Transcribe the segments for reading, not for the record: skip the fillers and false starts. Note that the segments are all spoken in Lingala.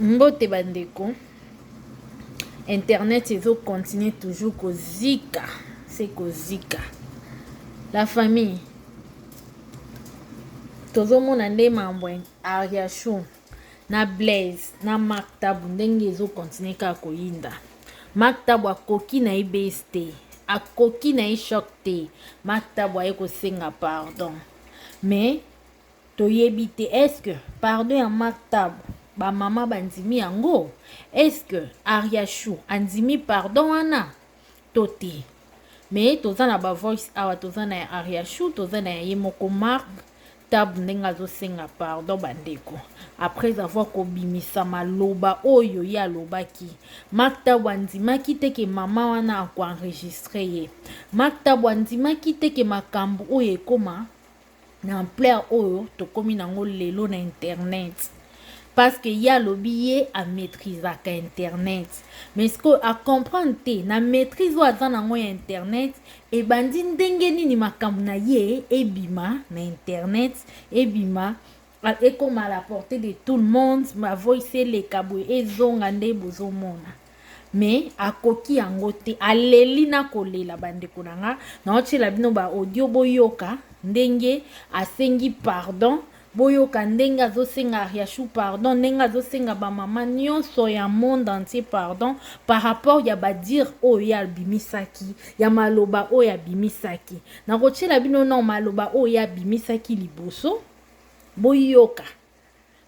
Mbote bandeko. Internet continue toujours kozika. C'est kozika. La famille. Tozomona nde mambo Ariashu na Blaise na Maktabu ndenge continue ka koyinda. Maktabu akoki na ibeste. Akoki na ishok te. Maktabu aye kosenga pardon. Mais toyebi te, est-ce que pardon ya Maktabu ba mama bandimi yango? Est-ce que Ariashu andimi pardon wana? Tote. Mais toza na ba voice awa, toza na Ariashu, toza na ye moko Maktabu ndenga zo senga pardon bandeko. Après avoir kobimisa maloba oyo ya lobaki. Maktabu andimaki te ke mama wana ako enregistre ye. Maktabu andimaki te ke makambo oyo ekoma na ampleur oyo tokomi nango lelo na internet. Parce que ya lobi a maîtriser ka internet. Mais ce que a comprendre te na maîtrise wa za nango ya internet e bandi ndenge nini makambo na ye ebima na internet ebima et comme à la portée de tout le monde ma voice les kabwe ezonga nde bozomona. Mais akoki yango te aleli na kolela bandeko nanga na otela bino ba audio boyoka ndenge asengi pardon boyoka ndenge azosenga Ariashu pardon ndenge azosenga ba mama nyonso ya monde entier pardon par rapport ya ba dire oyo ya bimisaki ya maloba oyo ya bimisaki na kotela bino na maloba oyo ya bimisaki liboso boyoka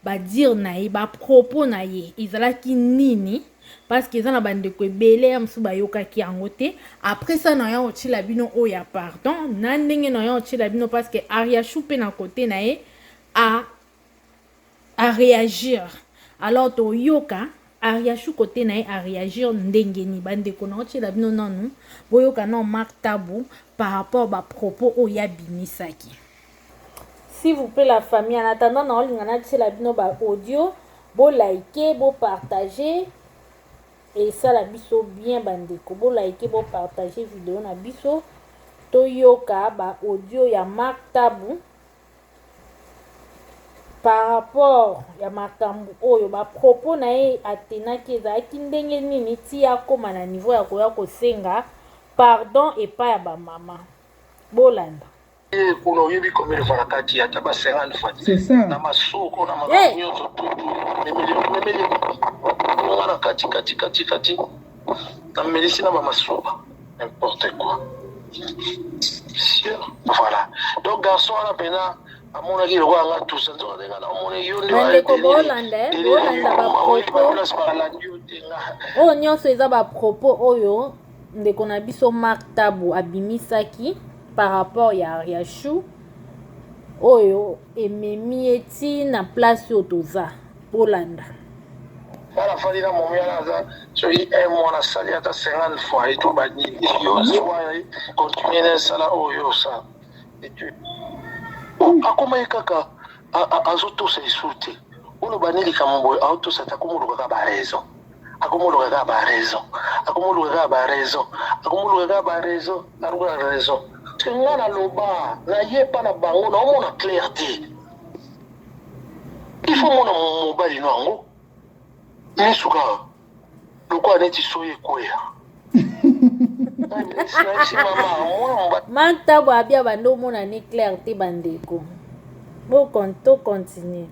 ba dire na ye ba propos na ye ezalaki nini. Parce que na bandeko ebele ya msu bayokaki yango te. Après ça na ya otila bino o ya pardon na ndenge na ya otila bino parce que Ariashu pe na côté na ye à réagir. Alors to yoka Ariashu côté na ye à réagir ndenge ni bandeko na otila bino nanu boyoka na Maktabu par rapport ba propos o ya bimisaki. S'il vous plaît la famille, en attendant na olingana tila bino ba audio bo liker bo partager. Et ça la biso bien bandeko bo like bo partager vidéo na biso to yoka ba audio ya Maktabu par rapport ya makambo oyo ba propos na ye atenaki ezalaki ndenge nini ti ya koma na niveau ya koya kosenga pardon epai ya ba mama bolanda. Kuna uyebi komele fana kati ya taba 50 fois. C'est ça. Na masoko na makambo yoto tutu. Memeli. Ngana kati. Na melisi na masoko. N'importe quoi. Sûr. Voilà. Donc garçon là pena amona ki roi nga tout ça donc na amona yonde wa. Bandeko bolanda ba propos. Oh nyonso eza ba propos oyo ndeko na biso Maktabu abimisaki par rapport ya Ariashu oyo ememi eti na place yo toza Polanda. Voilà, fallait la momia là, sur un mois la salle à 50 fois et tout bani. Yo soit continuer ça là yo ça. Et tu akoma ikaka azoto se insulter. Ono bani likambo auto ça ta komo loka ba raison. Akomo loka ba raison. Na raison. Tenga na loba na yepa na bango na omona clarté. Il faut mona mobali nango. Nisuka. Lokwa neti soye koya. Maktabu abia bando mona ni clarté bandeko. Bo konto continue.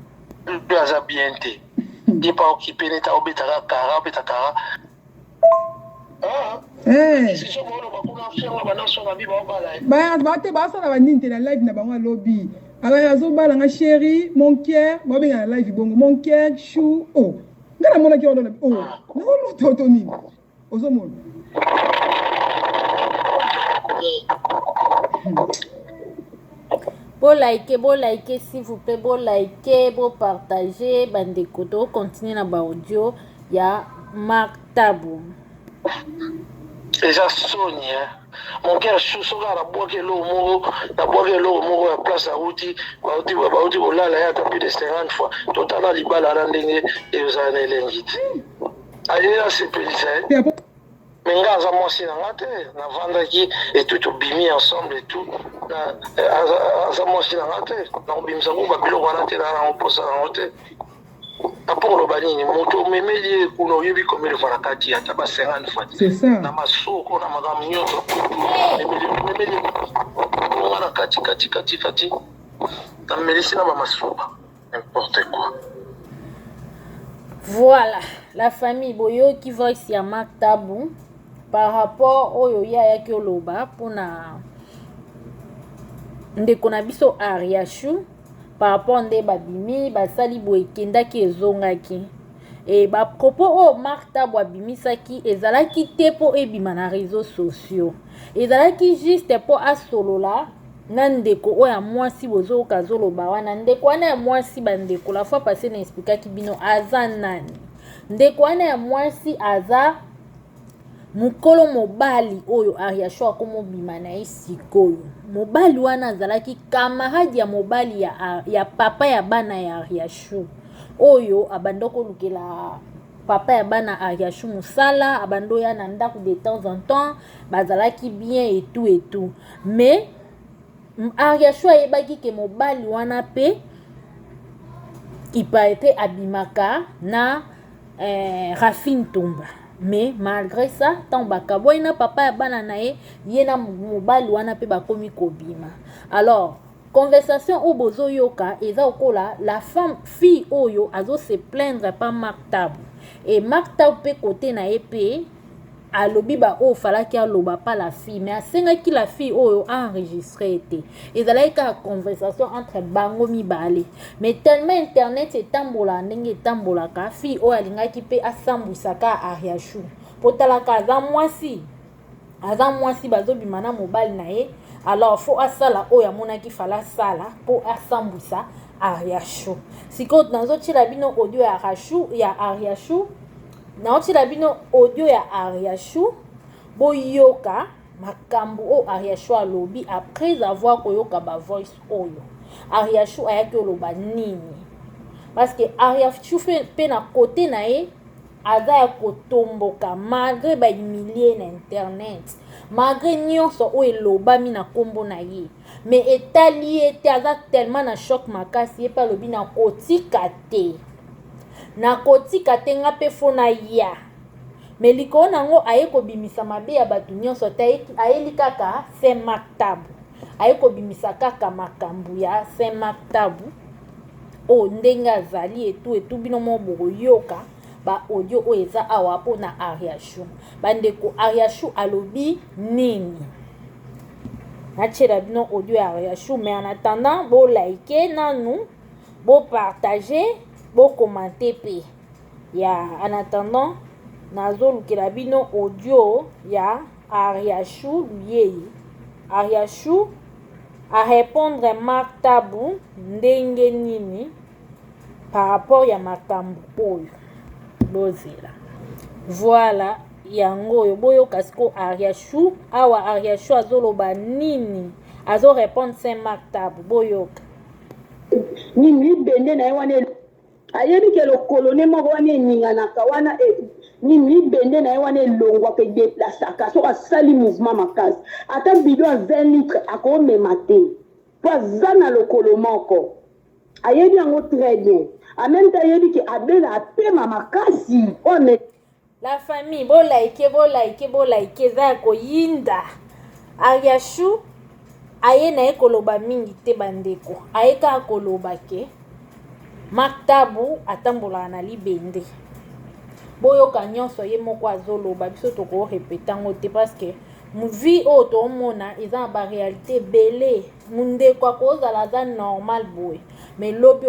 Aza bien te. Il pas occupé neta obetaka kara. Bate basala baninte na live na bango lobby. Alors azobala nga chéri, mon cœur, moi bien na live bongo mon cœur chou. Oh, ngana mona ki ona oh. Na toto nini. Ozomona. Bo like s'il vous plaît, bo like, bo partager bandeko to continuer na ba audio ya Maktabu. Déjà Sonia, mon cœur choussora la boire l'eau moro la place à outil, bauti la ya tapis de 50 fois. Total ali bala randenge et aux années lengit. Allez là c'est plaisir. Mais nga za mosi na ngate na vendre qui et tout bimi ensemble et tout. Na za mosi na ngate na bimisa ko ba bilo wana te na on posa na hotel. Pour le banini, moto memeli kuno yebi comme le voilà kati ya taba 50 fois. C'est ça. Na masoko na madame nyoto. Memeli ngana kati. Na melisi na masoko. N'importe quoi. Voilà, la famille boyo qui va ici à Maktabou par rapport au ya ki oloba pona ndeko na biso Ariashu par rapport nde babimi basali boye kendaki ezongaki et ba propos o Maktabou abimisaki ezalaki te po ebima na réseaux sociaux ezalaki juste po asolola na ndeko oya mwasi bozo kazoloba wana ndeko wana ya mwasi bandeko la fois passée na expliquaki bino aza nani ndeko wana ya mwasi aza mukolo mobali oyo Ariashu akomobima na ye sikoyo mobali wana azalaki camarade ya mobali ya papa ya bana ya Ariashu oyo abandoko lukela papa ya bana Ariashu musala abando ya na ndako de temps en temps bazalaki bien et tout mais Ariashu ayebaki ke mobali wana pe ipaete abimaka na Rafine Tomba mais malgré ça tant bakaboy na papa ya bana na ye na mobali wana pe bakomi kobima alors conversation au bozo yoka eza okola la fille oyo azo se plaindre pas Maktabou et Maktabou pe côté na ye pe alobi ba o falaki aloba pas la fille mais asengaki la fille oyo enregistré été ezalaki ka conversation entre bango mibale mais tellement internet etambola ndenge etambolaka fille oyo alingaki pe asambwisaka Ariashu potalaka aza mwasi bazobima na mobali na ye alors faut asala oyo amonaki fala sala po asambwisa Ariashu sikoyo nazotila bino audio ya Ariashu naotila bino audio ya Ariashu boyoka makambo o Ariashu alobi après avoir koyoka ba voice oyo Ariashu ayaki oloba nini parce que Ariashu pe na côté na ye aza ya kotomboka malgré ba humilier na internet malgré nyonso o elobami na kombo na ye mais etali ete aza tellement na choc makasi ye pa lobi na kotika te nga pe fona ya mais likolo nango aye kobimisa mabe ya bato nyonso te ayeli kaka Saint Maktabou aye kobimisa kaka makambo ya Saint Maktabou o ndenge azali etu bino mo boyoka ba audio o eza awa po na Ariashu bandeko Ariashu alobi nini nachela bino audio ya Ariashu mais en attendant bo like nanu bo partager bo commenter pe ya en attendant nazolukela bino audio ya Ariashu luyei Ariashu a répondre Maktabou ndenge nini par rapport ya makambo oyo bozela voilà yango oyo boyoka siko Ariashu awa Ariashu azoloba nini azo répondre Saint Maktabou boyoka nini bende na ye wana ayebi ke lokolo moko wana eninganaka wana nini bende na ye wana elongwaka edeplasaka soki asali mouvement makasi ata bido ya 20 litre akomema te po aza na lokolo moko ayebi yango très bien en même temps ayebi ke abela apema makasi one la famille bolaike eza ya koyinda Ariashu aye na ye koloba mingi te bandeko aye kaka koloba ke Maktabou atambolaka na libende boyoka nyonso ye moko azoloba biso tokorepeta ngo te parce que vie oyo toomona eza na baréalité ebele ndeko akozala aza normal boye mais lobi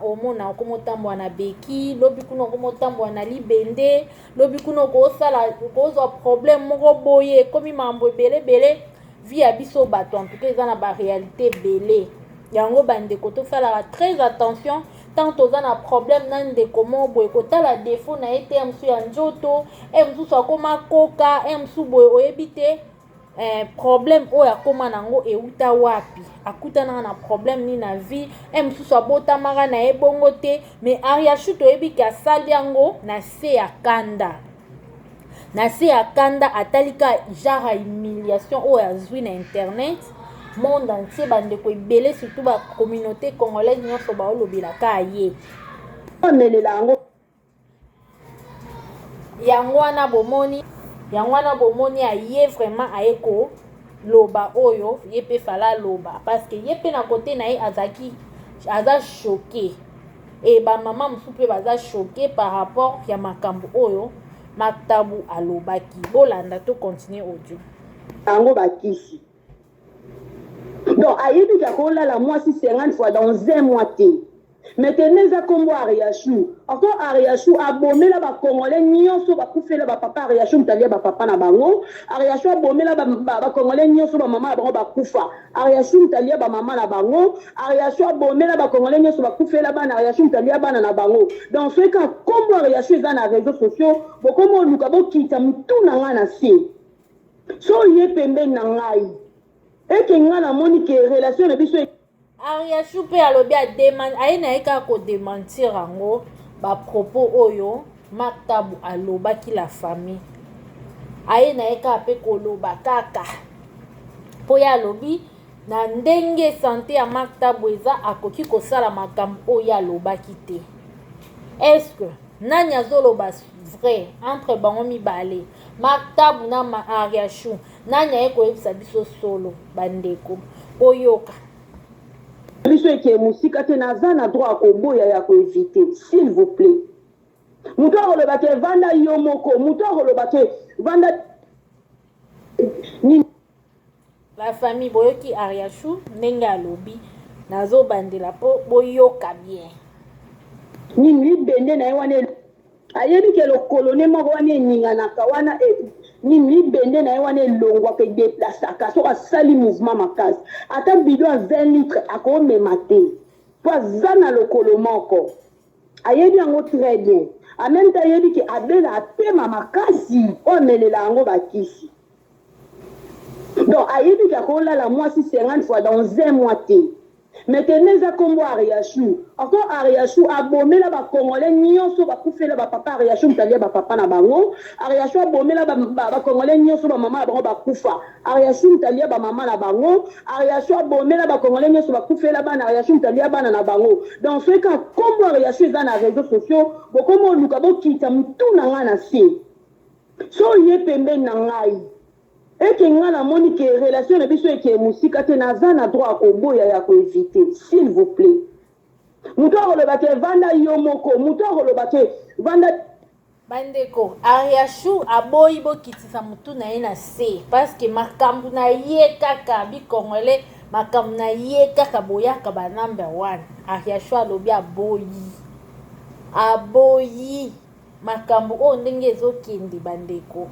omona okomotambola na beki lobi kuna okomotambola na libende lobi kuna okozwa problème moko boye ekomi mambo ebelebele vie ya biso bato en tout cas eza na baréalité ebele yango bandeko tosalaka très attention tant toza na problème na ndeko mo boye kotala défaut na ye te mosusu ya nzoto mosusu akoma koka mosusu boye oyebi te problème oyo akoma nango euta wapi akutanaka na problème ni na vie mosusu abotamaka na ye bongo te mais Ariashu toyebi ke asali yango na se ya kanda atalika genre ya humiliation oyo azwi na internet monde entier bandeko ebele surtout ba communauté congolaise nyonso baolobelaka ye omelela yango Yangwana bomoni aye vraiment aeko loba oyo yepe fala loba parce que yepe na côté na ye aza choqué et ba maman musu pe baza choqué par rapport ya makambo oyo Maktabu alobaki. Bolanda to continuer audio. Ango bakisi. Donc ayebi ka kola la moi si 50 fois dans un mois té. Maintenant ça comme Ariachou. Encore Ariachou abomé la ba congolais nyonso ba kufela ba papa Ariachou mtalia ba papa na bango. Ariachou abomé la ba congolais nyonso ba maman bango ba kufa. Ariachou mtalia ba maman na bango. Ariachou abomé la ba congolais nyonso ba kufela ba na Ariachou mtalia ba na bango. Donc ce quand comme Ariachou est dans les réseaux sociaux, bo comme luka bo kita mtuna ngana si. So ye pembe na ngai. Et que ngana moni ke relation na biso Ariachou pe alobi a demande aina eka ko démentir ango ba propos oyo Maktabu alobaki la famille. Aina eka pe koloba kaka. Po ya alobi na ndenge santé ya Maktabu eza akoki kosala makambo oyo alobaki te. Est-ce que nani azoloba vrai entre bango mibale Maktabu na Ariachou nani ayekoyebisa biso solo bandeko oyoka biso eke musika te naza na droit akoboya ya koevite s'il vous plaît mutu akoloba ke vanda yo moko mutu akoloba ke vanda la famille boyoki Ariachou ndenge alobi nazobandela po boyoka bien nini libende na ye wana ayebi ke lokolone moko wana eninganaka wana nini libende na ye wana elongwaka edeplasaka soki asali mouvement makasi ata bido ya 20 litre akomema te po aza na lokolo moko ayebi yango très bien en même temps ayebi ke abela apema makasi oyo amelela yango bakisi donc ayebi ke akolala mwasi 50 fois dans un mois te maintenant ça comme Ariachou encore Ariachou abomela ba congolais nyonso ba kufela ba papa Ariachou mtalia ba papa na bango Ariachou abomela ba congolais nyonso ba mama bango ba kufa Ariachou mtalia ba mama na bango Ariachou abomela ba congolais nyonso ba kufela ba na Ariachou mtalia bana na bango donc ce quand comme Ariachou est dans les réseaux sociaux bo comme luka bo kita mtuna ngana si so ye pembe na ngai et que ngana moni ke relation na biso eke musika te naza na droit akoboya ya koevite s'il vous plaît mutu akoloba ke vanda yo moko mutu akoloba ke vanda bandeko Ariachou aboyi bokitisa mutu na ye na se parce que makambo na ye kaka bikongole makambo na ye kaka boyaka ba number 1 Ariachou alobi aboyi makambo oyo ndenge ezokende bandeko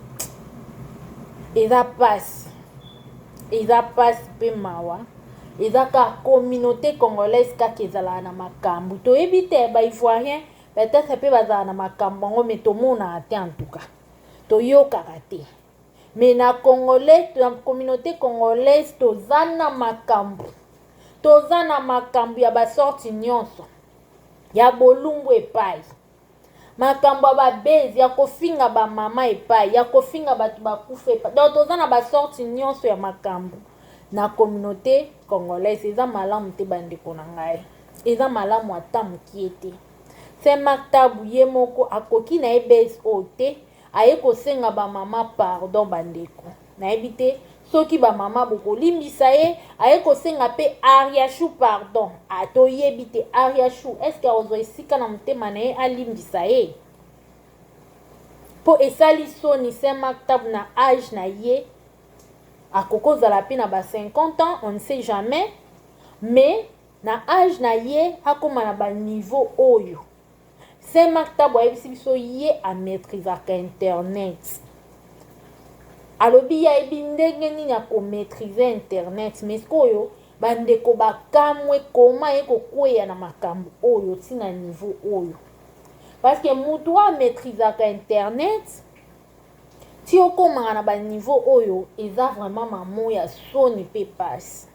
eza pasi pe mawa eza ka communauté congolaise kaka ezalaka na makambo toyebi te baivoirien peut-être pe bazala na makambo yango me tomonaka te en tout cas toyokaka te mais na congolais na communauté congolaise toza na makambo ya basorti nyonso ya bolumbu epai makambo ya babezi ya kofinga bamama epai ya kofinga bato bakufa epai donc toza na basorti nyonso ya makambo na communauté congolaise eza malamu te bandeko na ngai eza malamu ata mokie te se Maktabu ye moko akoki na ye base oyo te aye kosenga bamama pardon bandeko nayebi te soki bamama bokolimbisa ye aye kosenga mpe Ariachou pardon atoyebi te Ariachou eske akozwa esika na motema na ye alimbisa ye mpo esali soni se Maktabu na age na ye akokozala mpe na ba 50 ans on ne sait jamais mais na age na ye akoma na baniveau oyo se Maktabu ayebisi biso ye amaîtrisaka internet alobi ye ayebi ndenge nini akomaîtrise internet mais sikoyo bandeko bakamwe koma ye kokweya na makambo oyo ntina niveau oyo parce que mutu amaîtrisaka internet ti okomaka na baniveau oyo eza vraiment mamo ya soni mpe pasi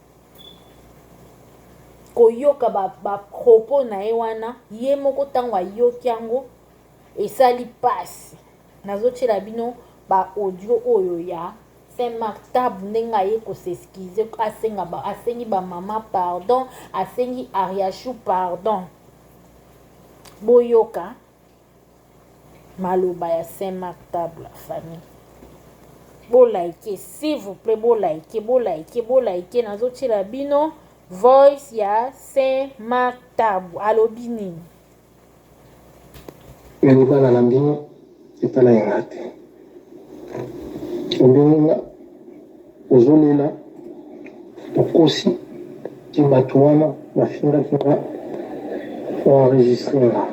koyoka bapropos na ye wana ye moko ntango ayoki yango esali pasi nazotiela bino baaudio oyo ya se Maktabu ndenge aye koseskize asengi bamama pardon asengi Ariachou pardon boyoka maloba ya Saint Mactab la famille. Bo like, s'il vous plaît, bo like, nazotiela bino voice ya Saint Mactab alobi nini. Melibala na mbino etala yenga te. Ombinga ozolela okosi ti bato wana bafingaki nga oenregistre nga.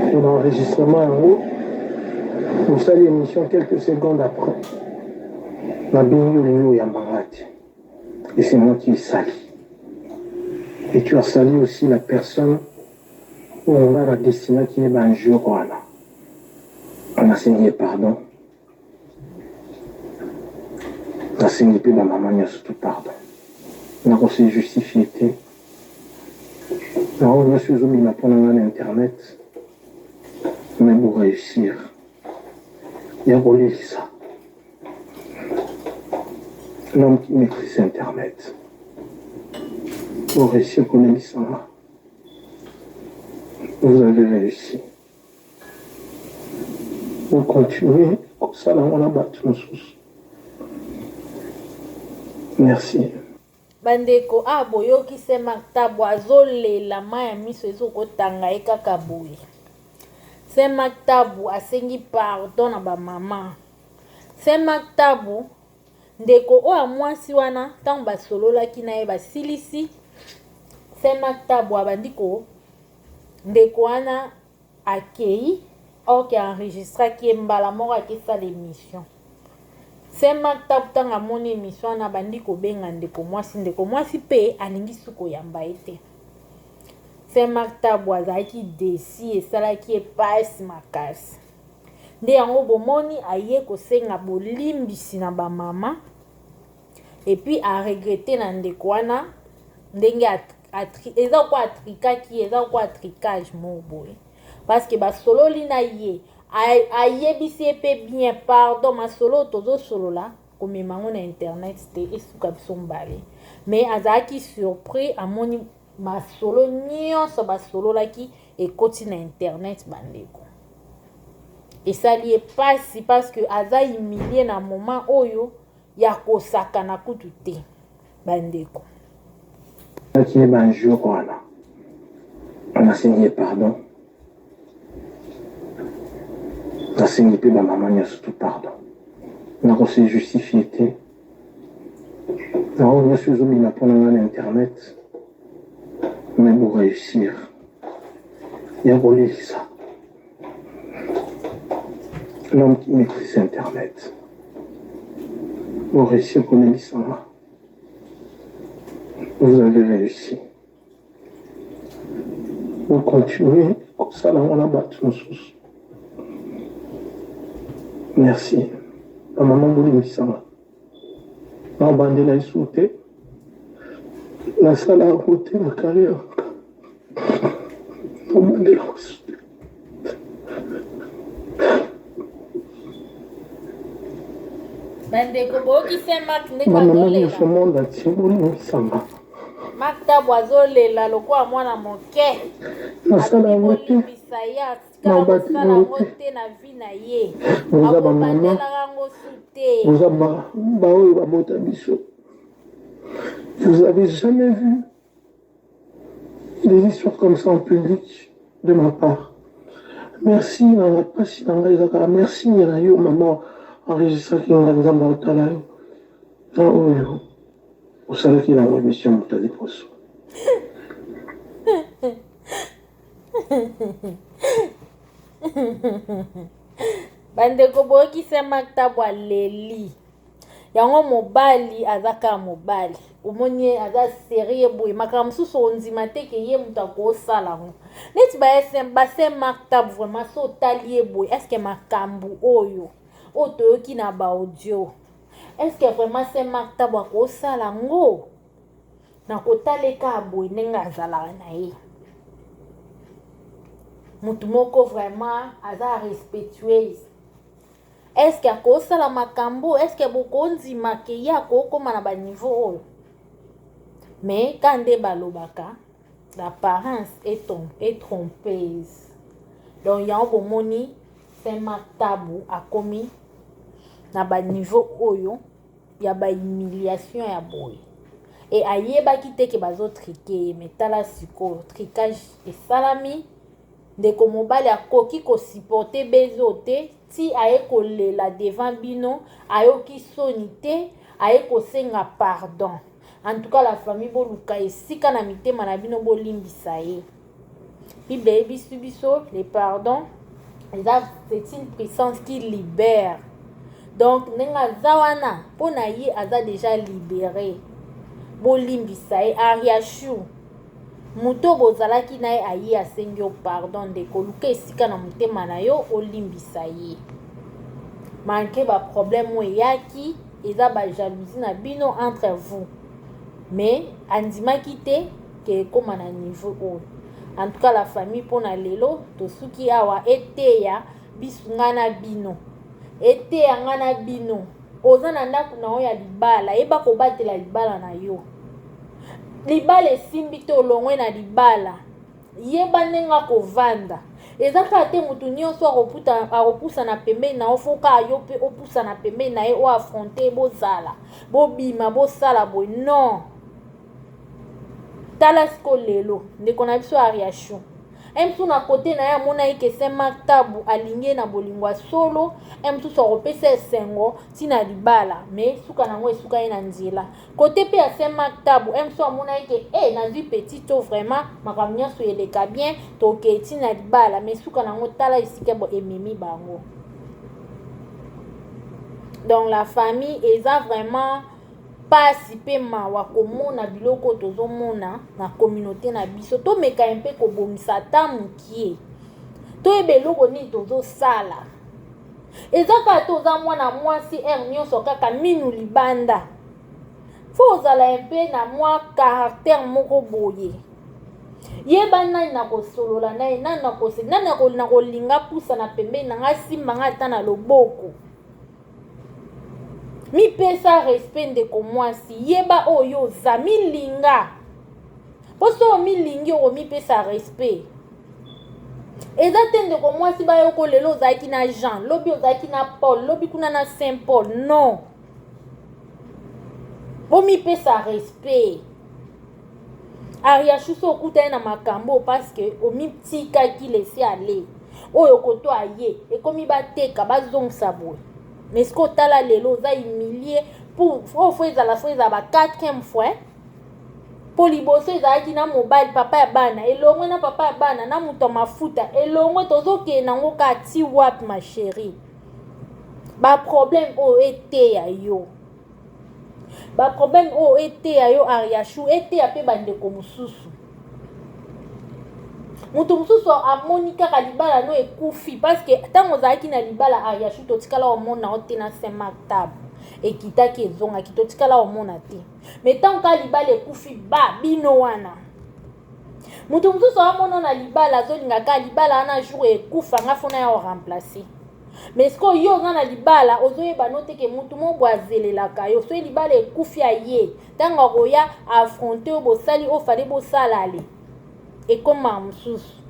Et l'enregistrement yango osali émission quelques secondes après nabingi olingi oyambanga te. Et c'est moi qui sali. Et tu as sali aussi la personne où on va la destiner qui est un jour voilà. On a signé pardon. On a signé plus ma maman, il y a surtout pardon. On a aussi justifié. On a su zoomer pendant l'internet. Mais pour réussir, il y a volé ça. L'homme qui maîtrise Internet. Pour réussir, connaissez ça. Vous avez réussi. Vous continuez comme ça, là, on a battu nos sources. Merci. Bandeko boyoki Saint Mactab azolela ma ya miso ezokotanga ye kaka boye. Saint Mactab asengi pardon na ba mama. Saint Mactab ndeko oyo mwasi wana ntango basololaki na ye basilisi. Saint Mactab abandiko ndeko wana akei oke enregistraki mbala moko akesala émission. Saint Mactab ntango amoni émission wana bandi kobenga ndeko mwasi pe alingi suko yamba ete. Saint Mactab azalaki desi esalaki epasi makasi. Nde yango bomoni aye kosenga bolimbisi na bamama epuis aregrete na ndeko wana ndenge eza kwa atrikaki eza kwa atrikage mo boye parce que basololi na ye ayebisi ye pe bien pardon masolo tozosolola komemango na internet te esuka biso mbale mais azalaki surpris amoni masolo nyonso basololaki ekoti na internet bandeko esali epasi parce que aza humilie na moment oyo ya kosakana kutu te bandeko. Qui est un jour voilà. On a signé pardon. On a signé plus ma maman, il y a surtout pardon. On a aussi justifié. On a su zoomer pendant l'internet. Mais pour réussir, il y a volé ça. L'homme qui maîtrise Internet. Pour réussir, connaissez ça. Vous avez réussi. Vous continuez comme ça, là, on a battu nos sources. Merci. La maman voulait me dire la bande l'a sauté. La salle a ôté la carrière. La bande l'a sauté. Bandeko boki Saint Mactab Ma maman est ce monde entier, voulait me dire Mactab azolela lokola mwana moke. nasala yango te na vie na ye. oza bamama oza baoyo babota biso. Vous avez jamais vu des histoires comme ça en public de ma part. Merci na pasi na ngai ezaka merci na yo mama enregistraki nga nzambe otala yo na oyo osalaki na émission moto aliposo. Bandeko boki Saint Mactab aleli yango mobali azaka mobali omoni aza sérieux boye makambo mosusu ondima te ke ye moto akosala yango neti ba Saint Mactab vraiment so otali ye boye eske makambo oyo toyoki na baaudio eske vraiment Saint Mactab akosala yango na kotaleka boye ndenge azalaka na ye mutu moko vraiment aza respectueuse. Est-ce que akosala makambo est-ce que bokondima ke ye akokoma na baniveau oyo mais quand nde balobaka l'apparence est trompeuse donc ya bomoni c'est Maktabu akomi na ba niveau oyo ya ba humiliation ya boy et ayebaki te ke bazo triquer mais tala siko tricage et salami ndeko mobali akoki ko supporter bezo te ti aye kolela devant bino ayoki soni te aye kosenga pardon. En tout cas la famille boluka esika na mitema na bino bolimbisa ye. Bible biso les pardons c'est une puissance qui libère. Donc nenga zawana pona ye aza déjà libéré. Bolimbisa ye Ariashu muto bozalaki na ye ayi asengi yo pardon de koluka esika na motema na yo olimbisa ye. Manke ba problème oyaki eza ba jalousie na bino entre vous. Mais andimaki te ke koma na niveau oyo. En tout cas la famille pona lelo tosuki awa eteya bisunga na bino. Eteya ngana bino. Oza na ndako na yo ya libala yeba kobatela libala na yo. Libala esimbi te olongwe na libala. Yeba ndenga kovanda. Ezaka te mutu nyonso akopusa na pembeni na ofoka ayo pe opusa na pembeni na ye o affronter bozala. Bobima bosala boy non. Tala siko lelo ndeko na biso Ariashu. Emsu na kote na ya mona ike se Maktabu alinge na bolingwa solo. Emsu so kopesa esengo tina libala. Me suka nango esuka ye na nzela. Kote pe ya se Maktabu emsu amona ike nazwi petit to vraiment makamnya so eleka bien toke tina libala. Me suka nango tala isike bo ememi bango. Donc la famille eza vraiment pasi pe mawa komona biloko tozomona na communauté na biso to meka mpe kobomisa ta mukie to ebeloko ni tozosala ezaka toza mwana mwasi nyonso kaka minu libanda fo ozala mpe na mwa caractère moko boye yeba nani na kosolola nani na kolinga pusa na pembeni na nga simba nga ata na loboko. Mi pesa respect ndeko mwasi yeba oyo za milinga poso milingi o mi pesa respect eza te ndeko mwasi bayoko lelo ozalaki na Jean lobi ozalaki na Paul lobi kuna na Saint Paul non bo mi pesa respect Ariashu so okuta na makambo parce que omi tika ki laisser aller oyo koto aye ekomi bateka bazongisa boye. Mais ce que tala lelo za humilié pour faire la fois ba 4e fois pour liboso ezaki na mobile papa ya bana elongwe na papa ya bana na muto mafuta elongwe tozoke nango ka ti wap ma chérie ba problème o ete ya yo ba problème o ete ya yo Ariashu ete ya pe bandeko mususu mutu mususu amoni kaka libala no ekufi parce que tango ozalaki na libala Ariashu totikala omona ote na Saint Maktabu ekitaki ezongaki totikala omona te mais tango ka libala ekufi ba bino wana mutu mususu amona na libala azolinga ka libala ana jour ekufa nga fona ya remplacer mais ce que yo oza na libala ozoyeba no te ke mutu moko azelelaka yo so libala ekufi aye tango akoya affronter o bosali ofale bosala ale ekoma mususu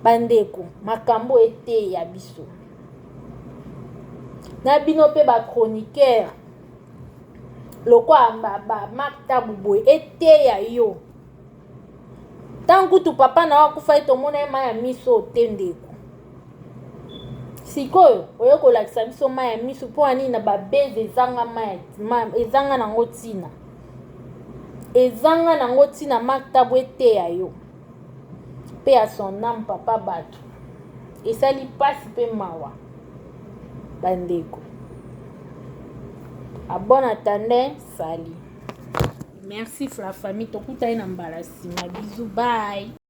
bandeko makambo ete ya biso na bino pe ba chroniqueur lokwa ba Maktabu boy ete ya yo tangu tu papa na wakufa etomona ema ya miso te ndeko sikoyo oyoko lakisa biso ma ya miso po ani na babeze ezanga nango tina ezanga nango tina Maktabu ete ya yo pe à son âme papa bato esali pasi pe mawa bandeko a bon attendant sali merci la famille tokuta ina mbalasi ma bisous bye.